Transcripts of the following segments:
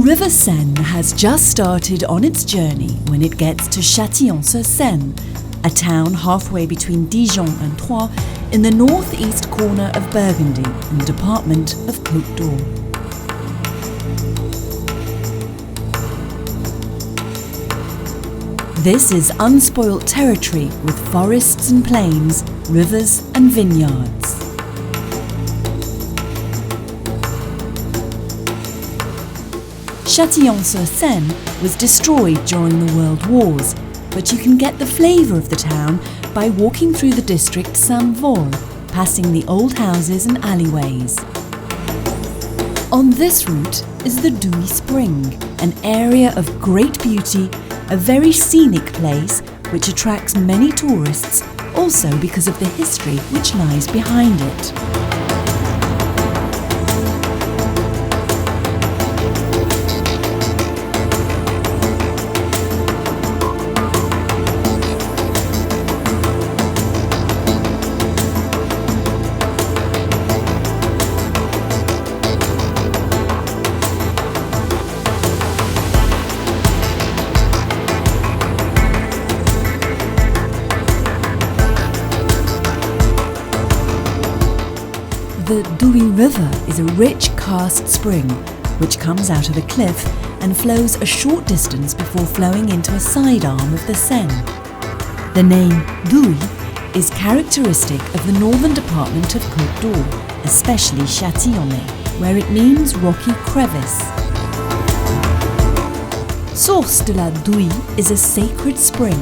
River Seine has just started on its journey when it gets to Chatillon-sur-Seine, a town halfway between Dijon and Troyes in the northeast corner of Burgundy in the department of Côte d'Or. This is unspoilt territory with forests and plains, rivers and vineyards. Chatillon-sur-Seine was destroyed during the World Wars, but you can get the flavour of the town by walking through the district Saint-Vol, passing the old houses and alleyways. On this route is the Douix Spring, an area of great beauty, a very scenic place which attracts many tourists, also because of the history which lies behind it. The Douix River is a rich karst spring which comes out of a cliff and flows a short distance before flowing into a side arm of the Seine. The name Douix is characteristic of the northern department of Côte d'Or, especially Chatillonnais, where it means rocky crevice. Source de la Douix is a sacred spring.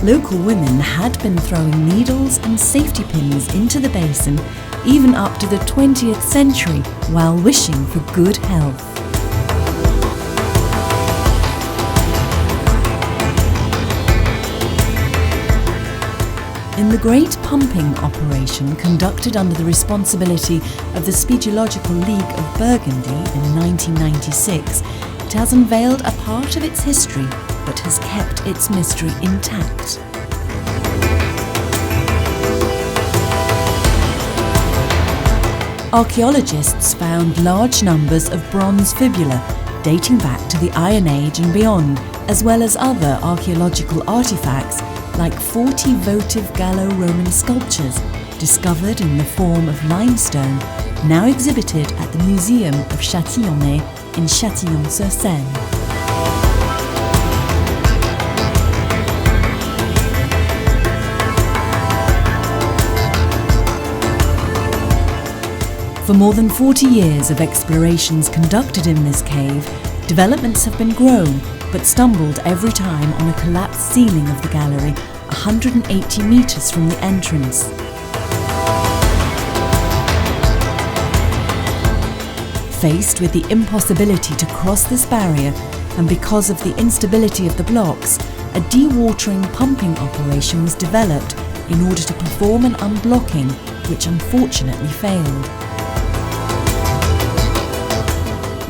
Local women had been throwing needles and safety pins into the basin even up to the 20th century while wishing for good health. In the great pumping operation conducted under the responsibility of the Speleological League of Burgundy in 1996, it has unveiled a part of its history but has kept its mystery intact. Archaeologists found large numbers of bronze fibula dating back to the Iron Age and beyond, as well as other archaeological artifacts like 40 votive Gallo-Roman sculptures discovered in the form of limestone, now exhibited at the Museum of Chatillonnais in Chatillon-sur-Seine. For more than 40 years of explorations conducted in this cave, developments have been grown, but stumbled every time on a collapsed ceiling of the gallery 180 metres from the entrance. Faced with the impossibility to cross this barrier, and because of the instability of the blocks, a dewatering pumping operation was developed in order to perform an unblocking, which unfortunately failed.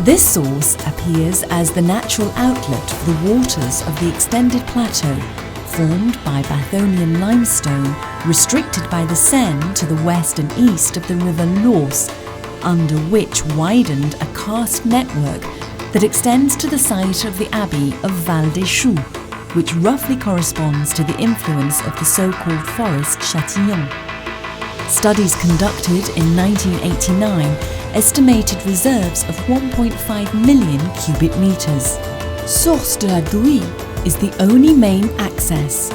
This source appears as the natural outlet for the waters of the extended plateau, formed by Bathonian limestone, restricted by the Seine to the west and east of the river Douix, under which widened a karst network that extends to the site of the abbey of Val des Choux, which roughly corresponds to the influence of the so-called forest Chatillon. Studies conducted in 1989 estimated reserves of 1.5 million cubic metres. Source de la Douix is the only main access.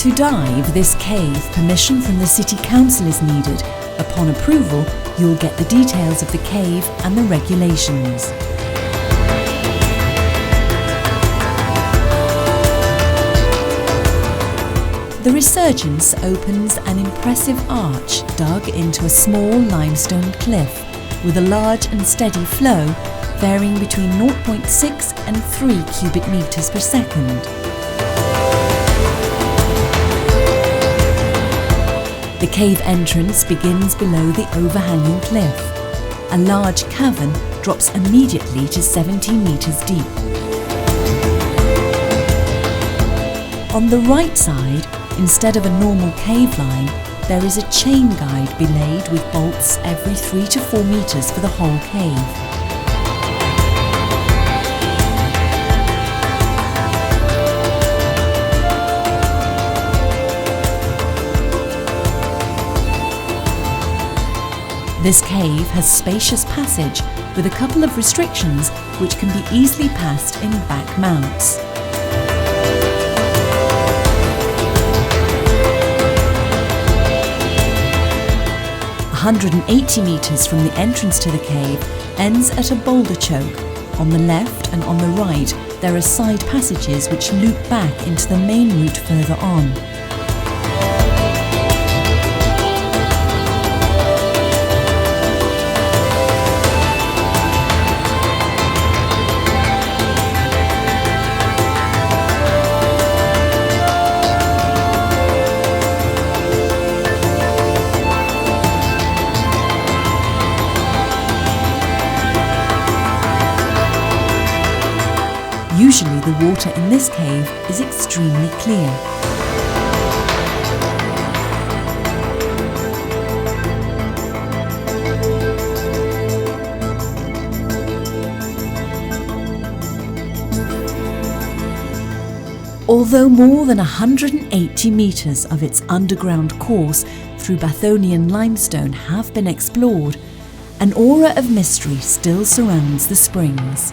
To dive this cave, permission from the city council is needed. Upon approval, you'll get the details of the cave and the regulations. The resurgence opens an impressive arch dug into a small limestone cliff with a large and steady flow varying between 0.6 and 3 cubic metres per second. The cave entrance begins below the overhanging cliff. A large cavern drops immediately to 17 metres deep. On the right side, instead of a normal cave line, there is a chain guide belayed with bolts every 3 to 4 metres for the whole cave. This cave has spacious passage with a couple of restrictions which can be easily passed in back mounts. A 180 metres from the entrance to the cave ends at a boulder choke. On the left and on the right there are side passages which loop back into the main route further on. Usually the water in this cave is extremely clear. Although more than 180 metres of its underground course through Bathonian limestone have been explored, an aura of mystery still surrounds the springs.